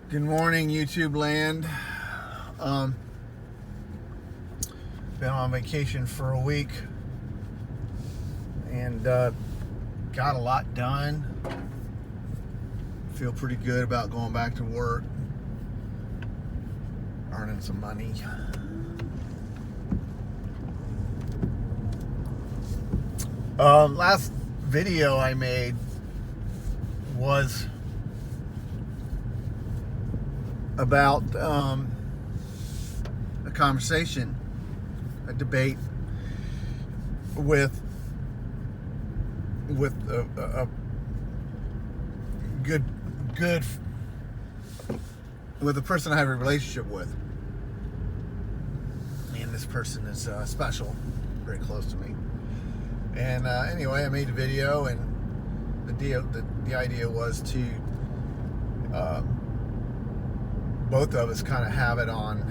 Good morning, YouTube land. Been on vacation for a week and got a lot done. Feel pretty good about going back to work, earning some money. Last video I made was about a conversation, a debate with a good with a person I have a relationship with, and this person is special, very close to me. And anyway, I made a video, and the idea was to both of us kind of have it on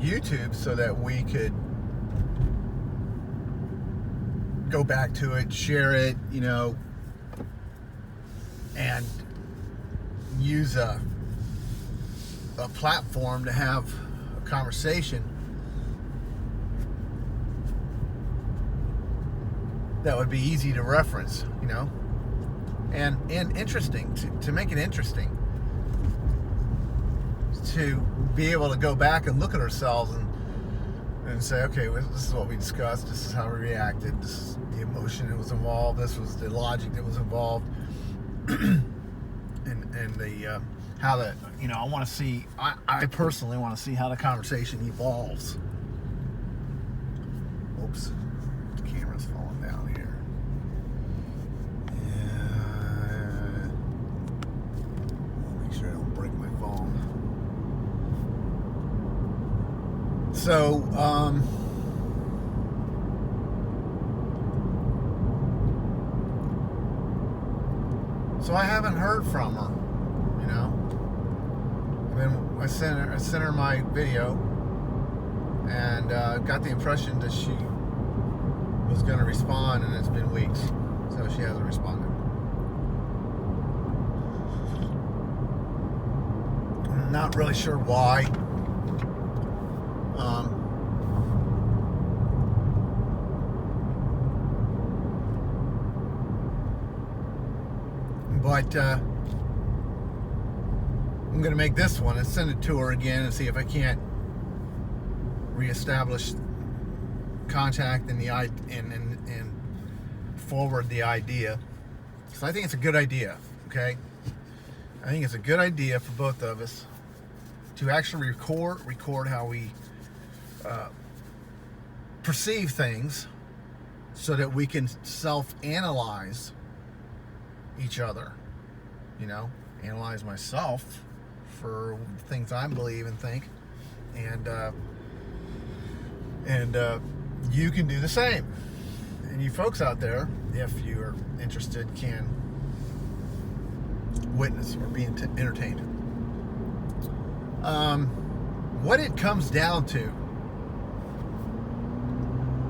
YouTube so that we could go back to it, share it, and use a platform to have a conversation that would be easy to reference, and interesting, to make it interesting, to be able to go back and look at ourselves and say, okay, this is what we discussed, this is how we reacted, this is the emotion that was involved, this was the logic that was involved, and the how that, I want to see, I personally want to see how the conversation evolves. Oops, the camera's falling down here. Make sure I don't break my phone. So, I haven't heard from her, I sent her my video, and got the impression that she was going to respond, and it's been weeks, so she hasn't responded. I'm not really sure why. But I'm going to make this one and send it to her again and see if I can't reestablish contact and forward the idea. Because I think it's a good idea, okay? I think it's a good idea for both of us to actually record how we perceive things, so that we can self-analyze each other, analyze myself for things I believe and think, and you can do the same, and you folks out there, if you're interested, can witness or be entertained. What it comes down to,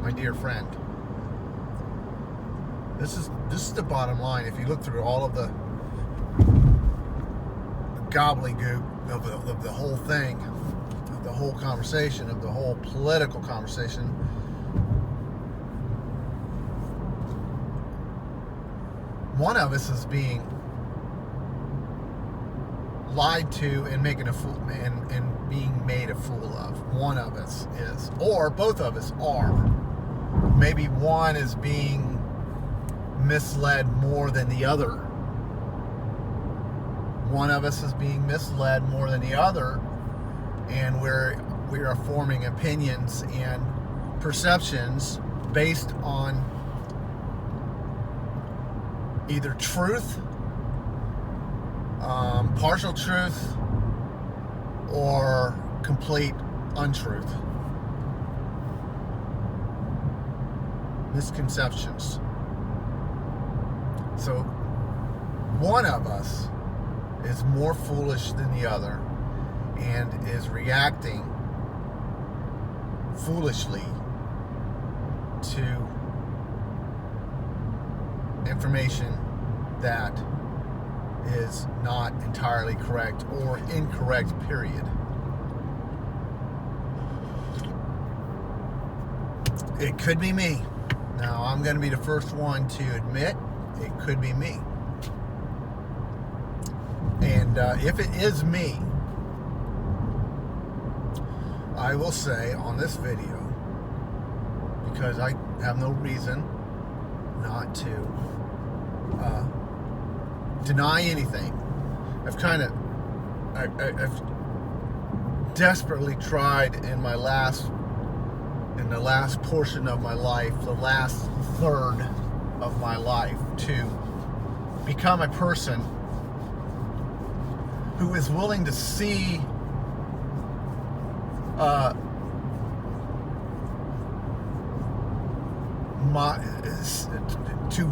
my dear friend, this is the bottom line. If you look through all of the gobbledygook of the whole thing, of the whole conversation, of the whole political conversation, one of us is being lied to and making a fool and being made a fool of. One of us is, or both of us are. Maybe one is being misled more than the other. One of us is being misled more than the other, and we are forming opinions and perceptions based on either truth, partial truth, or complete untruth. Misconceptions. So one of us is more foolish than the other and is reacting foolishly to information that is not entirely correct or incorrect, period. It could be me. Now, I'm going to be the first one to admit it could be me. And if it is me, I will say on this video, because I have no reason not to deny anything. I've desperately tried in the last portion of my life, the last third of my life, to become a person who is willing to see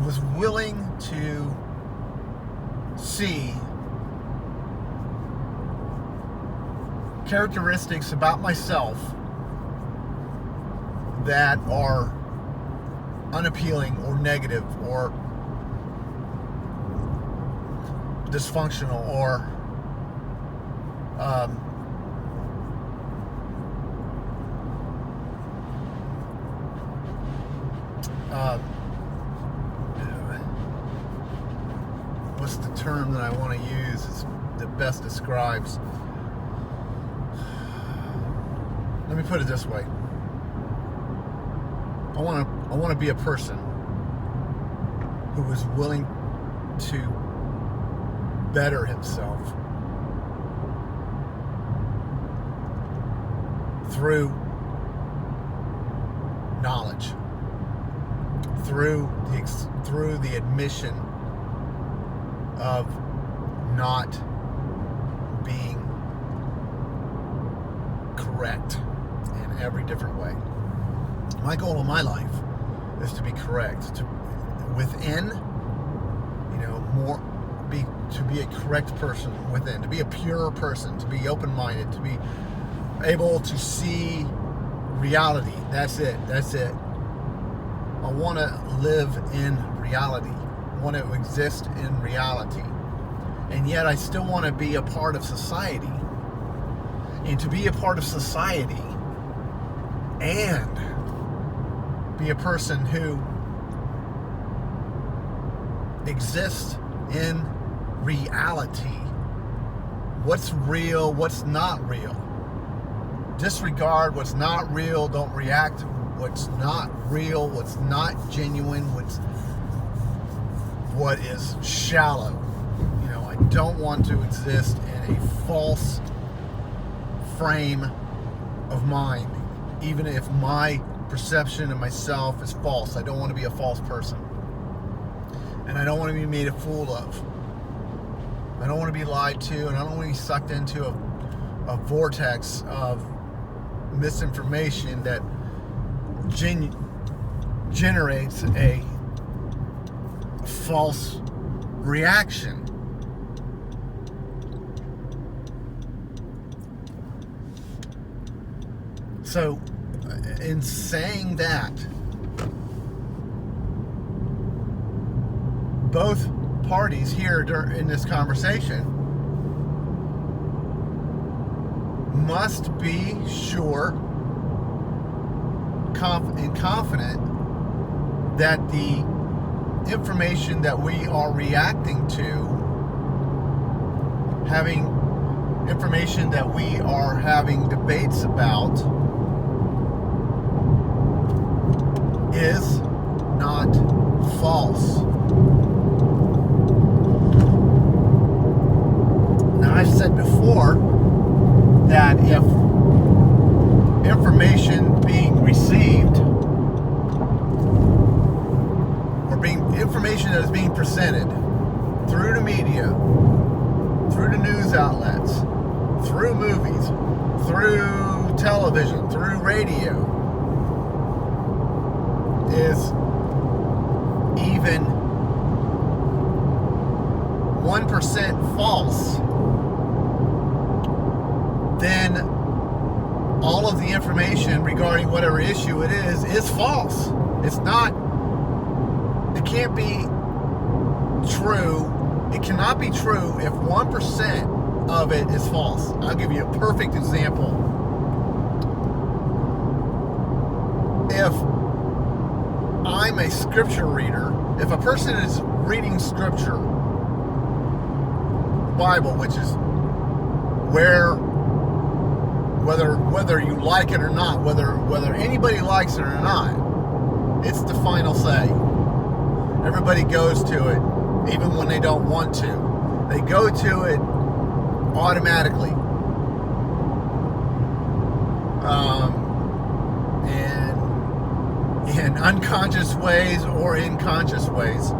was willing to see characteristics about myself that are unappealing or negative or dysfunctional or what's the term that I want to use that best describes. Let me put it this way. I want to be a person who is willing to better himself through knowledge, through the admission of not being correct in every different way. My goal in my life is to be correct, to be a correct person within, to be a pure person, to be open-minded, to be able to see reality. That's it. I want to live in reality. I want to exist in reality. And yet I still want to be a part of society. And to be a part of society and be a person who exists in reality. What's real, what's not real. Disregard what's not real. Don't react to what's not real, what's not genuine, what is shallow. I don't want to exist in a false frame of mind, even if my perception of myself is false. I don't want to be a false person. And I don't want to be made a fool of. I don't want to be lied to, and I don't want to be sucked into a vortex of misinformation that generates a false reaction. So, in saying that, both parties here in this conversation must be sure and confident that the information that we are reacting to, having information that we are having debates about, is not false. Now, I've said before that if information being received or information that is being presented through the media, through the news outlets, through movies, through television, through radio, is even 1% false, then all of the information regarding whatever issue it is false. It can't be true It cannot be true if 1% of it is false. I'll give you a perfect example. If I'm a scripture reader, if a person is reading scripture, the Bible, which is whether you like it or not, whether anybody likes it or not, it's the final say. Everybody goes to it, even when they don't want to. They go to it automatically. In unconscious ways or in conscious ways.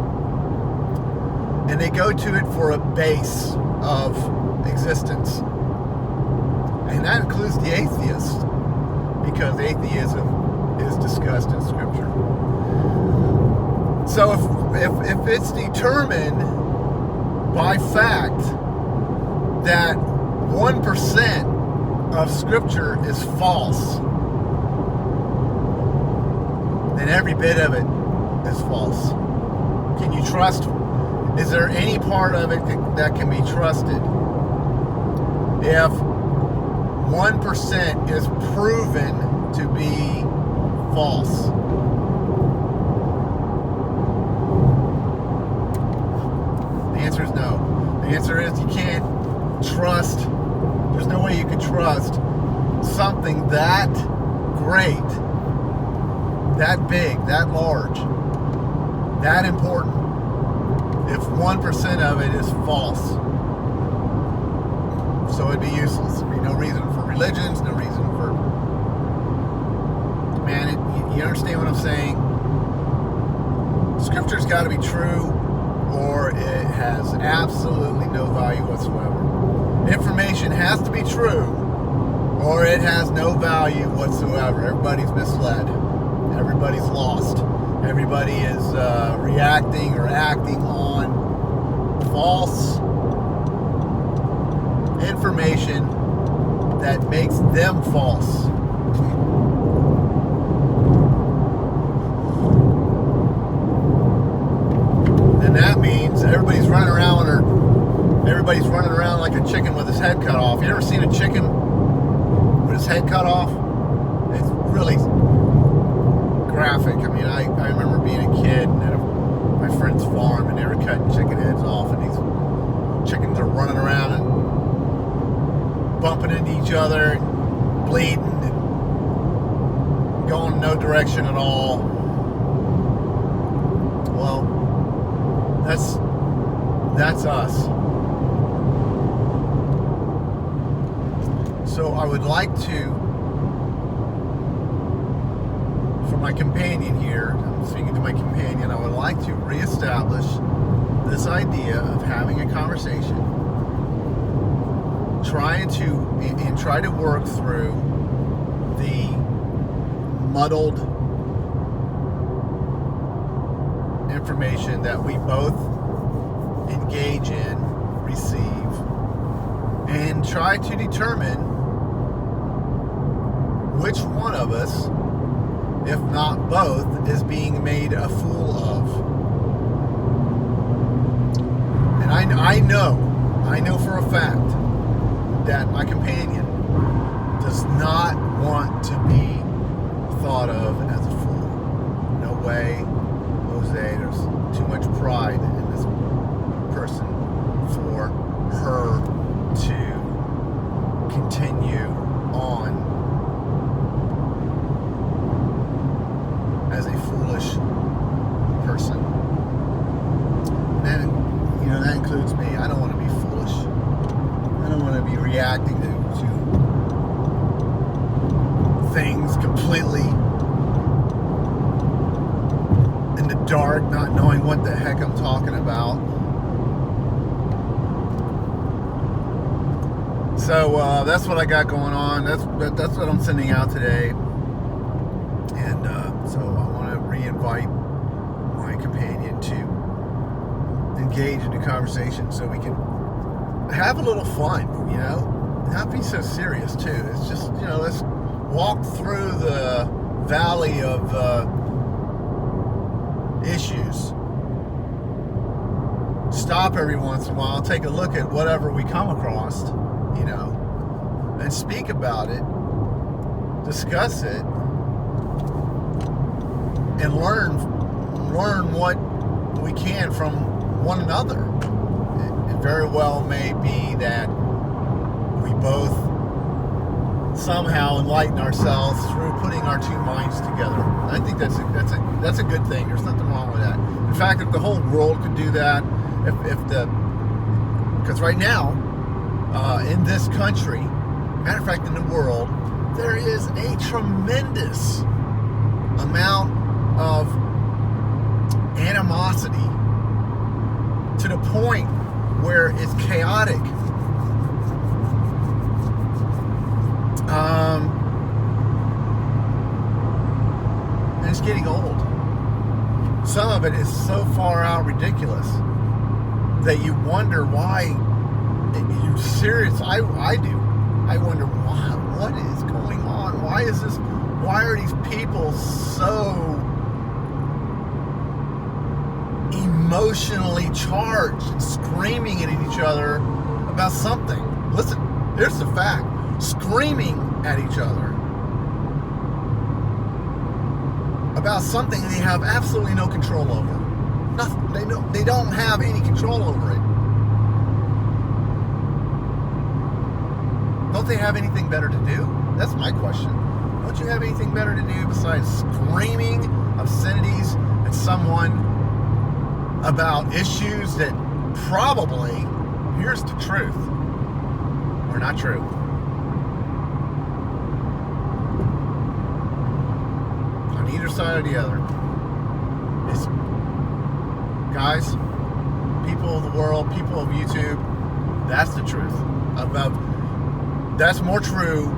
And they go to it for a base of existence. And that includes the atheist, because atheism is discussed in Scripture. So if it's determined by fact that 1% of Scripture is false, then every bit of it is false. Can you trust? Is there any part of it that can be trusted? If 1% is proven to be false. The answer is no. The answer is you can't trust. There's no way you can trust something that great, that big, that large, that important, if 1% of it is false. So it'd be useless. There'd be no reason for religions, no reason for... Man, you understand what I'm saying? Scripture's got to be true, or it has absolutely no value whatsoever. Information has to be true, or it has no value whatsoever. Everybody's misled. Everybody's lost. Everybody is reacting or acting on false information that makes them false. And that means everybody's running around like a chicken with his head cut off. You ever seen a chicken with his head cut off? It's really graphic. I mean, I remember being a kid and at my friend's farm, and they were cutting chicken heads off, and these chickens are running around and bumping into each other and bleeding and going no direction at all. Well, that's us. So I would like to, for my companion here, I'm speaking to my companion, I would like to reestablish this idea of having a conversation, try to work through the muddled information that we both engage in, receive, and try to determine which one of us, if not both, is being made a fool of. And I know for a fact that my companion does not want to be thought of as a fool. No way, Jose, there's too much pride in this person for her to continue on as a foolish person. And then, that includes me. I don't want to be foolish. I don't want to be reacting to things completely in the dark, not knowing what the heck I'm talking about. So that's what I got going on. That's what I'm sending out today. And so I want to re-invite my companion to engage in the conversation so we can have a little fun, not be so serious too. It's just, let's walk through the valley of issues stop every once in a while, take a look at whatever we come across, you know, and speak about it, discuss it, and learn what we can from one another. It very well may be that we both somehow enlighten ourselves through putting our two minds together. I think that's a good thing. There's nothing wrong with that. In fact, if the whole world could do that, because right now in this country, matter of fact in the world, there is a tremendous amount of animosity to the point where it's chaotic. And it's getting old. Some of it is so far out ridiculous that you wonder why. You serious? I do. I wonder what is going on. Why are these people so emotionally charged and screaming at each other about something? Listen, here's the fact. Screaming at each other about something they have absolutely no control over. Nothing. They don't have any control over it. Don't they have anything better to do? That's my question. Don't you have anything better to do besides screaming obscenities at someone about issues that probably, here's the truth, are not true? On either side or the other. It's, guys, people of the world, people of YouTube, that's the truth. That's more true.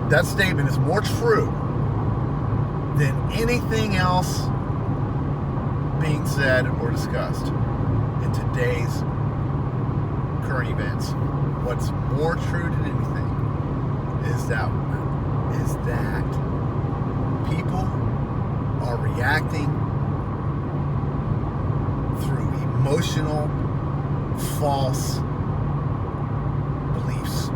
That statement is more true than anything else being said or discussed in today's current events. What's more true than anything is that people are reacting through emotional, false beliefs.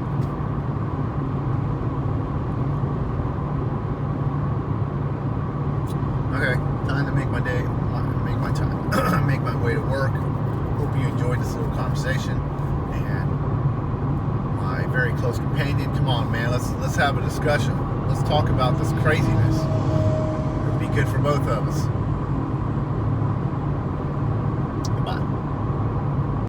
Okay, time to make my day, make my way to work. Hope you enjoyed this little conversation. And my very close companion, come on, man, let's have a discussion. Let's talk about this craziness. It would be good for both of us.